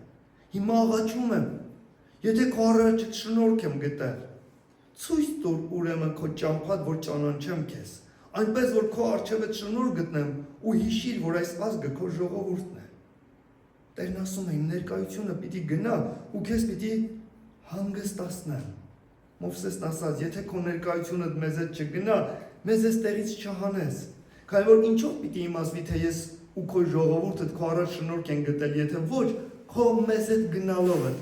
Հիմա աղաչում եմ, եթե քո առաջ շնորհք եմ գտել, ցույց տուր ուրեմն քո ճամփատ, որ ճանաչեմ քեզ, այնպես որ քո առջև շնորհք գտնեմ ու հիշիր, որ այս ազգը քո ժողովուրդն է։ Տերն ասում է, իմ ներկայությունը պիտի գնա ու քեզ պիտի հանգստացնեմ։ Մովսեսն ասաց, եթե քո ներկայությունը մեզ հետ չգնա, մեզ այս տեղից չհանես, քանի որ ինչով պիտի իմացվի, թե ես ու քո ժողովուրդը քո առաջ շնորհք են գտել, եթե ոչ, քո մեզ հետ գնալով է։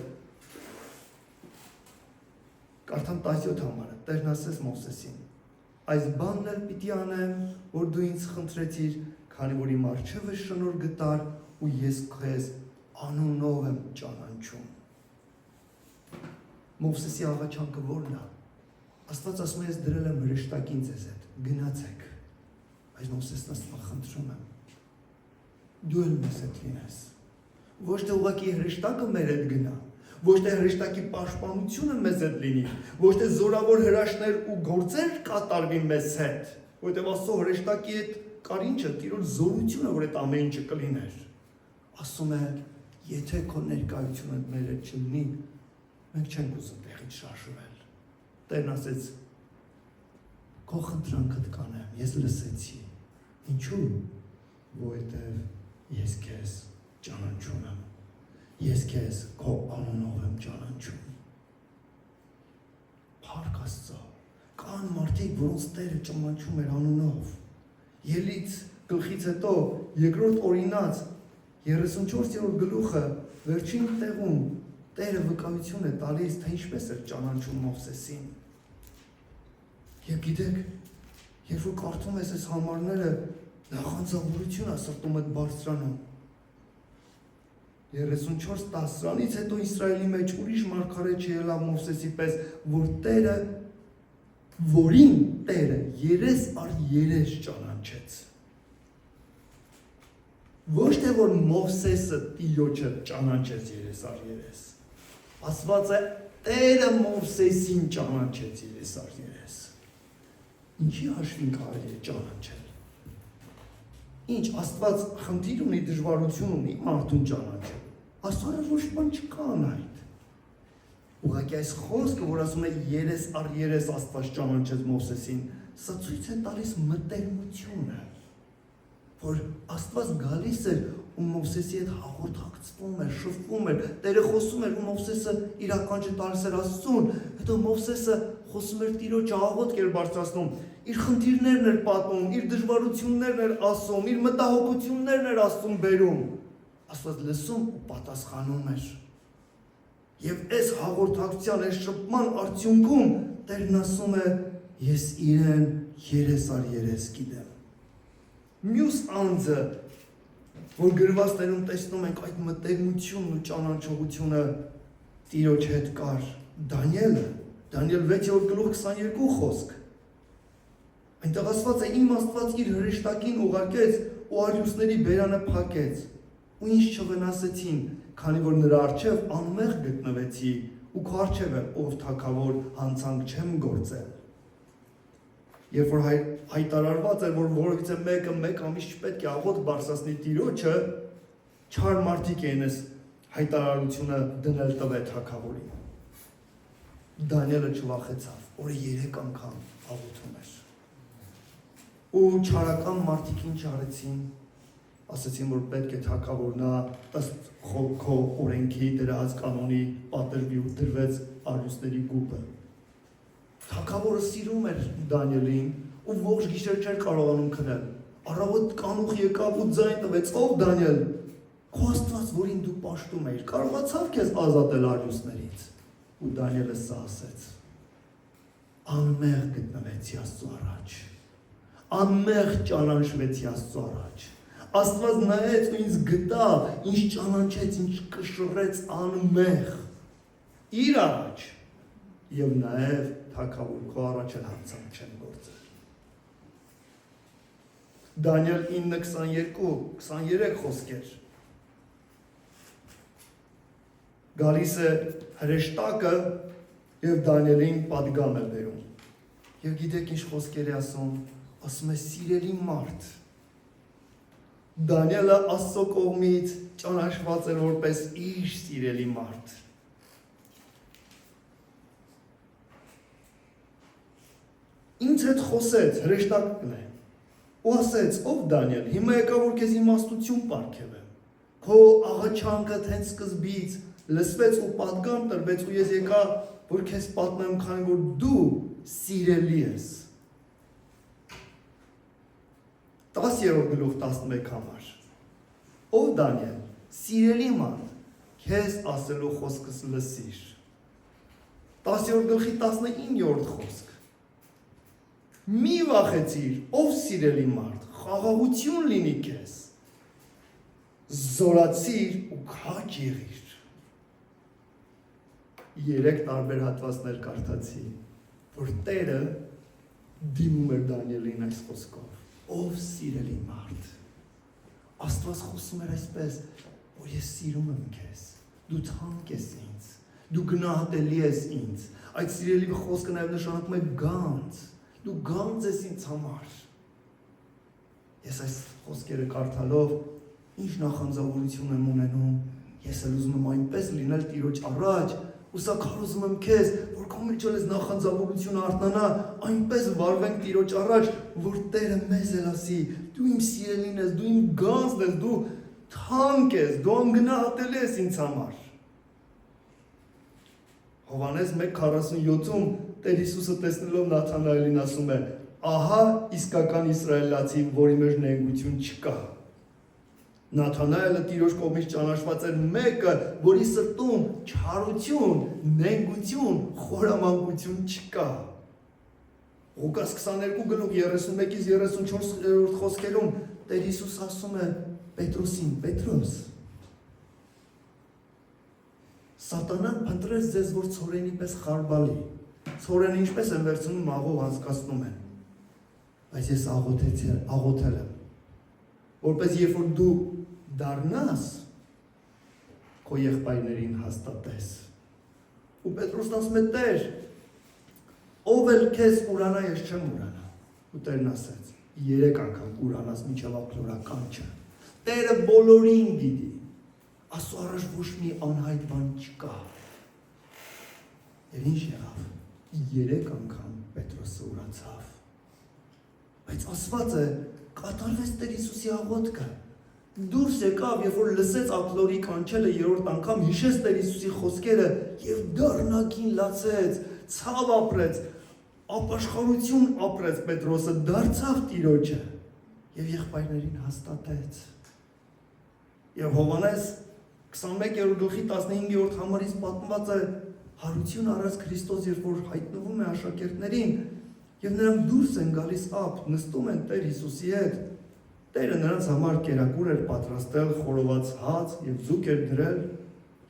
Կարդամ 17 համարը, Տերն ասեց Մովսեսին, այս բանն էլ պիտի անեմ, որ դու ինձ խնդրեցիր, քանի որ իմ առջևը շնորհք գտար ու ես քեզ անունով եմ ճանաչում։ Մովսեսի աղաչանքը ո՞րն է։ Աստված ասում է, ես դրել եմ հրեշտակին ձեզ հետ, գնացեք։ Բայց Մովսեսն ասում է, խնդրում եմ, դու էլ մեզ հետ լինես։ Ոչ թե ուղղակի հրեշտակը մեր հետ գնա, ոչ թե հրեշտակի պաշտպանությունը մեզ հետ լինի, ոչ թե զորավոր հրաշքներ ու գործեր կատարվի մեզ հետ, որովհետև Աստծո հրեշտակի հետ կարինչը, Տիրոջ զորությունը, որ այդ ամեն ինչը կլիներ։ Ասում է, եթե քո ներկայությունը մեր հետ չլինի, մենք չենք ուզում տեղից շարժվել։ Տերն ասեց, քո խնդրանքդ կանեմ, ես լսեցի։ Ինչու՞, որովհետև ես քեզ ճանաչում եմ։ Ես քեզ քո անունով եմ ճանաչում։ Փառք Աստծո։ Կան մարդիկ, որոնց Տերը ճանաչում էր անունով։ Ելից գլխից հետո երկրորդ օրինաց 34-րդ գլուխը վերջին տեղում Տերը վկայություն է տալիս, թե ինչպես էր ճանաչում Մովսեսին։ Եվ գիտեք, երբ որ կարդում ես այս համարները, նախանձավորություն է սրտումդ բարձրանում։ 34:10-ից հետո Իսրայելի մեջ ուրիշ մարգարե չելավ Մովսեսի պես, որին Տերը երես առ երես ճանաչեց։ Ոչ թե որ Մովսեսը Տիրոջը ճանաչեց երես առ երես։ Ասված է Տերը Մովսեսին ճանաչեց երես առ երես։ Ինչի հաշվին կարելի է ճանաչել։ Ինչ Աստված խնդիր ունի, դժվարություն ունի մարդուն ճանաչել։ Աստծո ոչ բան չկան այդ։ Ուղղակի այս խոսքը, որ ասում է երես առ երես Աստված ճանաչեց Մովսեսին, սա ցույց է տալիս մտերմությունը, որ Աստված գալիս էր ու Մովսեսի հետ հաղորդակցվում էր, շփվում էր, Տերը խոսում էր ու Մովսեսը իր ականջը տալիս էր Աստծուն, հետո Մովսեսը խոսում էր Տիրոջ աղոթք էր բարձրացնում, իր խնդիրներն էր պատմում, իր դժվարություններն էր ասում, իր մտահոգություններն էր Աստծուն բերում։ Աստված լսում ու պատասխանում էր։ Եվ այս հաղորդակցության, այս շփման արդյունքում Տերն ասում է, ես իրեն երես առ երես գիտեմ։ Մյուս անձը, որ գրված տերում տեսնում ենք այդ մտերմությունն ու ճանաչողությունը Տիրոջ հետ կար, Դանիելը, Դանիել 6-րդ գլուխ 22 խոսք։ Այնտեղ ասված է, իմ Աստված իր հրեշտակին ուղարկեց ու արյուսների բերանը փակեց, ու ինչ չվնասեցին, քանի որ նրա առջև անմեղ գտնվեցի, ու քո առջև է ով թագավոր հանցանք չեմ գործել։ Երբ որ հայտարարված էր, որ որովհետև մեկը մեկ ամիս չպետք է աղոթք բարձրացնի Տիրոջը, չար մարդիկ էին այս հայտարարությունը դնել տվել թագավորին։ Դանիելը չվախեցավ, օրը 3 անգամ աղոթում էր։ Ու չարական մարդիկ ինչ արեցին, ասացին, որ պետք է թագավորնա ըստ քո օրենքի դրած կանոնի պատրվի ու դրվեց արյուսների գուպը։ Թագավորը սիրում էր Դանիելին ու ողջ գիշեր չէր կարողանում քնել։ Առավոտ կանուխ եկավ ու ձայն տվեց, ով Դանիել, քո Աստված, որին դու պաշտում ես, կարողացավ քեզ ազատել արյուսներից։ Ու Դանիելը սա ասեց. անմեղ գտնվեցի Աստծո առաջ, անմեղ ճանաչվեցի Աստծո առաջ։ Աստված նայեց ու ինձ գտավ, ինձ ճանաչեց, ինձ կշռեց անմեղ իր առաջ եւ նաեւ թագավոր քո առաջ էլ հանցանք չեմ գործել։ Դանիել 9:22-23 խոսքեր։ Գալիս է հրեշտակը եւ Դանիելին պատգամ է բերում։ Եվ գիտեք ինչ խոսքեր է ասում է սիրելի մարդ։ Դանիելը Աստծո կողմից ճանաչված էր որպես իր սիրելի մարդ։ Ինձ հետ խոսեց, հրեշտակն է, ու ասեց, ով Դանիել, հիմա եկա, որ քեզ իմաստություն պարգևեմ։ Քո աղաչանքդ հենց սկզբից լսվեց ու պատգամ տրվեց, ու ես եկա, որ քեզ պատմեմ, քանի որ դու սիրելի ես։ 10-րդ գլուխ 11 համար։ Ով Դանիել, սիրելի մարդ, քեզ ասելու խոսքս լսիր։ 10-րդ գլխի 19-րդ խոսք։ Մի վախեցիր, ով սիրելի մարդ, խաղաղություն լինի քեզ։ Զորացիր ու քաջ եղիր։ 3 տարբեր հատվածներ կարդացի, որ Տերը դիմում էր Դանիելին այս խոսքով։ Ով սիրելի մարդ, Աստված խոսում էր այսպես, որ ես սիրում եմ քեզ, դու թանկ ես ինձ, դու գնահատելի ես ինձ, այդ սիրելի խոսքը նաև նշանակում է գանձ, դու գանձ ես ինձ համար, Ես այս խոսքերը կարդալով ինչ նախանձավորություն եմ ունենում, ես էլ ուզում եմ այնպես լինել Տիրոջ առաջ, ու սա քարոզում եմ քեզ, որ քո մեջ էլ ես նախանձավորությունը արթնանա, այնպես վարվենք Տիրոջ առաջ, որ Տերը մեզ էլ ասի, դու իմ սիրելին ես, դու իմ գանձն ես, դու թանկ ես, դու անգնահատելի ես ինձ համար։ Հովհաննես 1:47-ում Տեր Հիսուսը տեսնելով Նաթանայելին ասում է. ահա իսկական իսրայելացի, որի մեջ նենգություն չկա։ Նաթանայելը Տիրոջ կողմից ճանաչված էր մեկը, որի սրտում չարություն, նենգություն, խորամանկություն չկա։ Ղուկաս 22:31-34 խոսքերում Տեր Հիսուս ասում է Պետրոսին. Պետրոս, Սատանան փնտրեց ձեզ, որ ցորենի պես խարբալի։ Ցորենը ինչպես են վերցնում, աղով անցկացնում են։ Բայց ես աղոթել եմ, որպես երբ որ դու դառնաս, քո եղբայրներին հաստատես։ Ու Պետրոսն ասում է. Տեր, ով էլ քեզ ուրանա, ես չեմ ուրանա։ Ու Տերն ասեց. 3 անգամ ուրանաս մինչև ափլորական չէ։ Տերը բոլորին գիտի։ Աստծո առաջ ոչ մի անհայտ բան չկա։ Եվ ինչ եղավ։ 3 անգամ Պետրոսը ուրացավ։ Բայց ասված է, կատարվեց Տեր Հիսուսի աղոթքը։ Դուրս եկավ, երբ որ լսեց ափլորի կանչելը 3-րդ անգամ, հիշեց Տեր Հիսուսի խոսքերը եւ դառնակին լացեց, ցավ ապրեց, ապաշխարություն ապրեց Պետրոսը, դարձավ Տիրոջը եւ եղբայրներին հաստատեց։ Եվ Հովհաննես 21:15 համարից պատմված է հարություն առած Քրիստոս, երբ որ հայտնվում է աշակերտներին եւ նրանք դուրս են գալիս ափ, նստում են Տեր Հիսուսի հետ։ Տերը նրանց համար կերակուր էր պատրաստել, խորոված հաց եւ ձուկ էր դրել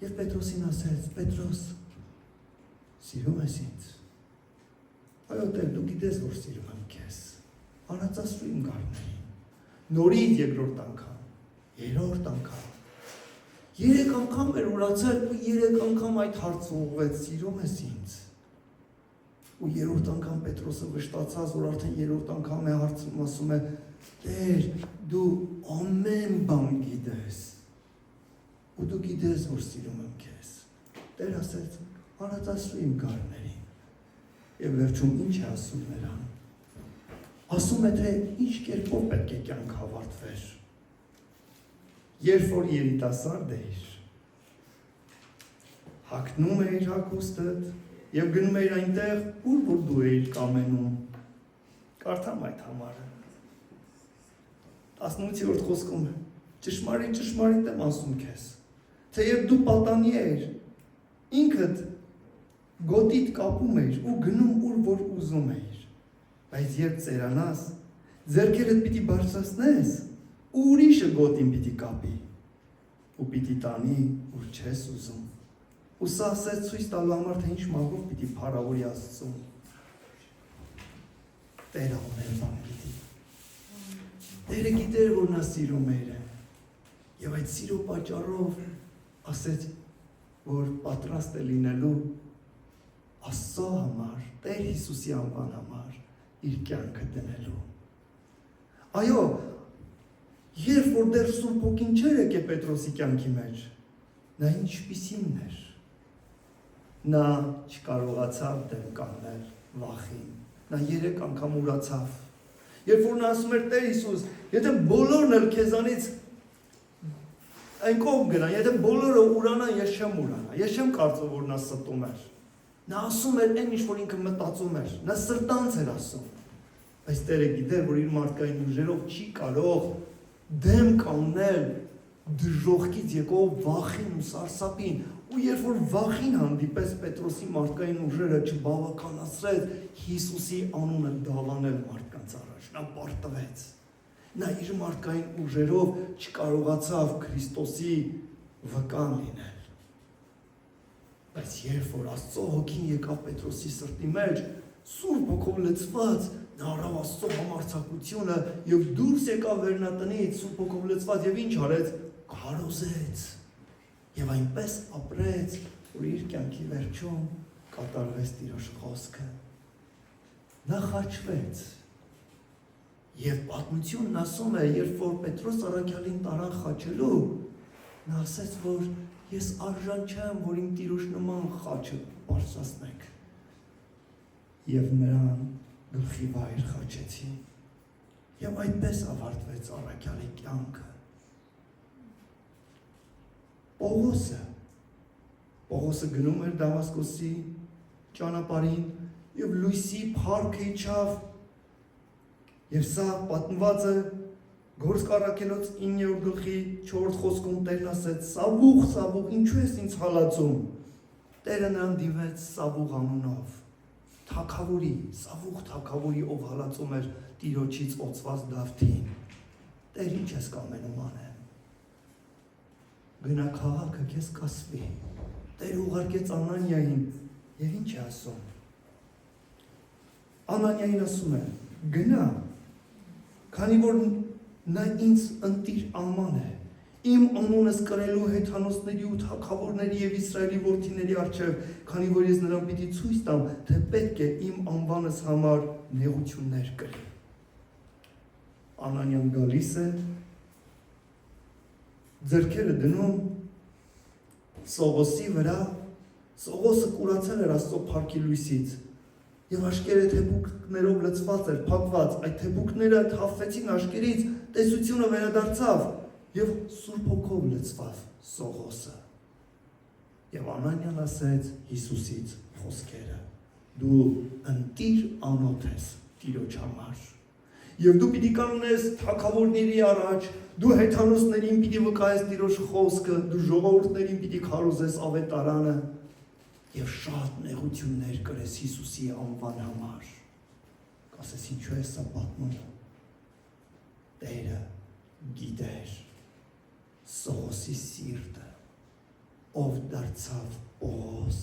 եւ Պետրոսին ասեց. Պետրոս, սիրում ես ինձ։ Այո, Տեր, դու գիտես, որ սիրում եմ քեզ։ Արածացրու իմ գարներին։ Նորից 2-րդ անգամ, 3-րդ անգամ։ 3 անգամ էր ուրացել ու 3 անգամ այդ հարցը ուղղեց. սիրում ես ինձ։ Ու 3-րդ անգամ Պետրոսը վշտացած, որ արդեն 3-րդ անգամ է հարցում, ասում է. Տեր, դու ամեն բան գիտես։ Ու դու գիտես, որ սիրում եմ քեզ։ Տեր ասեց. արածացրու իմ գարներին։ Եվ վերջում ինչ է ասում նրան։ Ասում է, թե ինչ կերպով պետք է կյանք հավարտվեր։ Երբ որ երիտասարդ էիր, հագնում էիր հագուստդ եւ գնում էիր այնտեղ, ուր որ դու էիր կամենում։ Կարդամ այդ համարը։ 18-րդ խոսքում է. ճշմարիտ եմ ասում քեզ, թեև դու պատանի էիր, ինքդ գոտիդ կապում էիր ու գնում ուր որ ուզում էիր, բայց երբ ծերանաս, ձեռքերդ պիտի բարձրացնես, ու ուրիշը գոտին պիտի կապի, ու պիտի տանի, ուր չես ուզում։ Ու սա ասեց ցույց տալու համար, թե ինչ մաղով պիտի փառավորի Աստծուն։ Տերը ամեն բան գիտի։ Տերը գիտեր, որ նա սիրում է իրեն։ Եվ այդ սիրո պատճառով ասեց, որ պատրաստ է լինելու Աստծո համար, Տեր Հիսուսի անվան համար իր կյանքը դնելու։ Այո, երբ որ դեռ Սուրբ Հոգին չէր եկել Պետրոսի կյանքի մեջ, նա ինչպիսին էր։ Նա չկարողացավ դեմ կանգնել վախին։ Նա 3 անգամ ուրացավ։ Երբ որ նա ասում էր Տեր Հիսուս, եթե բոլորն էլ քեզանից այն կողմ գնան, եթե բոլորը ուրանան, ես չեմ ուրանա, ես չեմ կարծում, որ նա ստում էր։ Նա ասում էր այն ինչ որ ինքը մտածում էր, նա սրտանց էր ասում։ Բայց Տերը գիտեր, որ իր մարդկային ուժերով չի կարող դեմ կանգնել դժոխքից եկող վախին ու սարսափին, ու երբ որ վախին հանդիպես Պետրոսի մարդկային ուժերը չբավականացրեց Հիսուսի անունը դավանել մարդկանց առաջ, նա պարտվեց։ Նա իր մարդկային ուժերով չկարողացավ Քրիստոսի վկան լինել։ Բայց երբ որ Աստծո Հոգին եկավ Պետրոսի սրտի մեջ, Սուրբ Հոգով լցված, նա առավ Աստծո համարձակությունը եւ դուրս եկավ վերնատնից Սուրբ Հոգով լցված եւ ինչ արեց, քարոզեց եւ այնպես ապրեց, որ իր կյանքի վերջում կատարվեց Տիրոջ խոսքը։ Նա խաչվեց, Եվ պատմությունն ասում է, երբ որ Պետրոս Առաքյալին տարան խաչելու, նա ասեց, որ ես արժան չեմ, որ իմ տիրոջ նման խաչը բարձրացնեք։ Եվ նրան գլխի վայր խաչեցին։ Եվ այդպես ավարտվեց Առաքյալի կյանքը։ Պողոսը գնում էր Դամասկոսի ճանապարհին եւ լույսի փառքը իջավ։ Եվ սա պատմված է Գործք առաքելոց 9-րդ գլխի 4 խոսքում Տերն ասեց. «Սավուղ, ինչու ես ինձ հալածում»։ Տերը նրան դիմեց Սավուղ անունով, Սավուղ թագավորի, ով հալածում էր Տիրոջից օծված Դավթին։ Տեր, ինչ ես կամենում անեմ։ Գնա քաղաքը քեզ կասվի։ Տերը ուղարկեց Անանիային, եւ ինչ է ասում։ Անանիային ասում է. գնա, քանի որ նա ինձ ընտիր անման է, իմ անունս կրելու հեթանոսների ու թագավորների եւ Իսրայելի որդիների առջև, քանի որ ես նրան պիտի ցույց տամ, թե պետք է իմ անվանս համար նեղություններ կրի։ Անանիան գալիս է, ձեռքերը դնում Սողոսի վրա, Սողոսը կուրացել էր Աստծո փառքի լույսից, եւ աշկերը թեփուկներով լցված էր, փակված, այդ թեփուկները թափվեցին աշկերից, տեսությունը վերադարձավ եւ Սուրբ Հոգով լցված Սողոսը։ Եվ Անանիան ասեց Հիսուսից խոսքերը. դու ընտիր անոթ ես Տիրոջ համար։ Եվ դու պիտի կանգնես թագավորների առաջ, դու հեթանոսներին պիտի վկայես Տիրոջ խոսքը, դու ժողովուրդներին պիտի քարոզես ավետարանը եւ շատ նեղություններ կրես Հիսուսի անվան համար։ Կասես ինչու է սա պատմում։ Տերը գիտեր Սողոսի սիրտը, ով դարձավ Պողոս,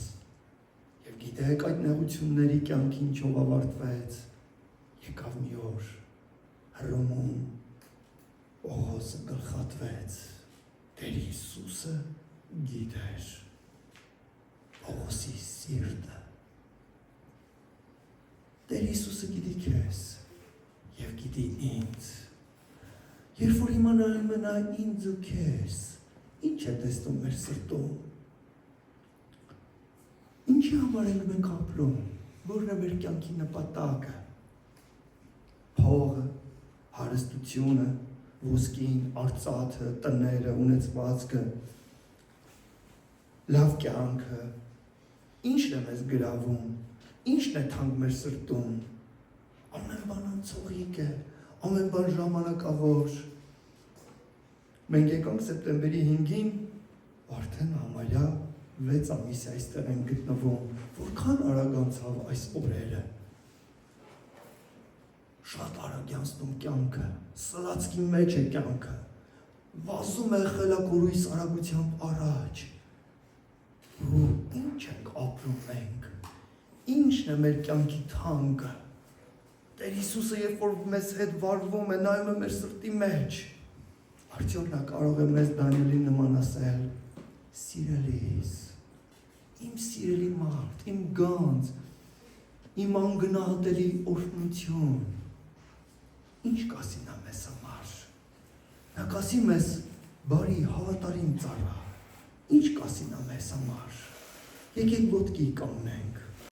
եւ գիտեք այդ նեղությունների կյանքի ինչով ավարտվեց։ Եկավ մի օր Հռոմում Պողոսը գլխատվեց, Տեր Հիսուսը գիտեր Պողոսի սիրտը։ Տեր Հիսուսը գիտի քեզ եւ գիտի ինձ։ Երբ որ իմանալու է նա ինձ ու քեզ, ինչ է տեսնում մեր սրտում։ Ինչի համար ենք մենք ապրում, որն է մեր կյանքի նպատակը։ Փողը, հարստությունը, ոսկին, արծաթը, տները, ունեցվածքը, լավ կյանքը, ինչն է մեզ գրավում, ինչն է թանկ մեր սրտում, ամեն բան անցողիկ է, ամեն բան ժամանակավոր։ Մենք եկանք սեպտեմբերի 5-ին, արդեն համարյա 6 ամիս այստեղ են գտնվում, որքան արագ անցավ այս օրերը։ Շատ արագ անցնում կյանքը, սլացքի մեջ է կյանքը, վազում է խելագարույս արագությամբ առաջ։ Ու ինչ ենք ապրում մենք, ինչն է մեր կյանքի թանկը։ Տեր Հիսուսը երբ որ մեզ հետ վարվում է, նայում է մեր սրտի մեջ, արդյոք նա կարող է մեզ Դանիելի նման ասել. սիրելիս, իմ սիրելի մարդ, իմ գանձ, իմ անգնահատելի օրհնություն, ինչ կասի նա մեզ համար։ Նա կասի մեզ բարի հավատարիմ ծառա, ինչ կասի նա մեզ համար։ Եկեք ոտքի կանգնենք։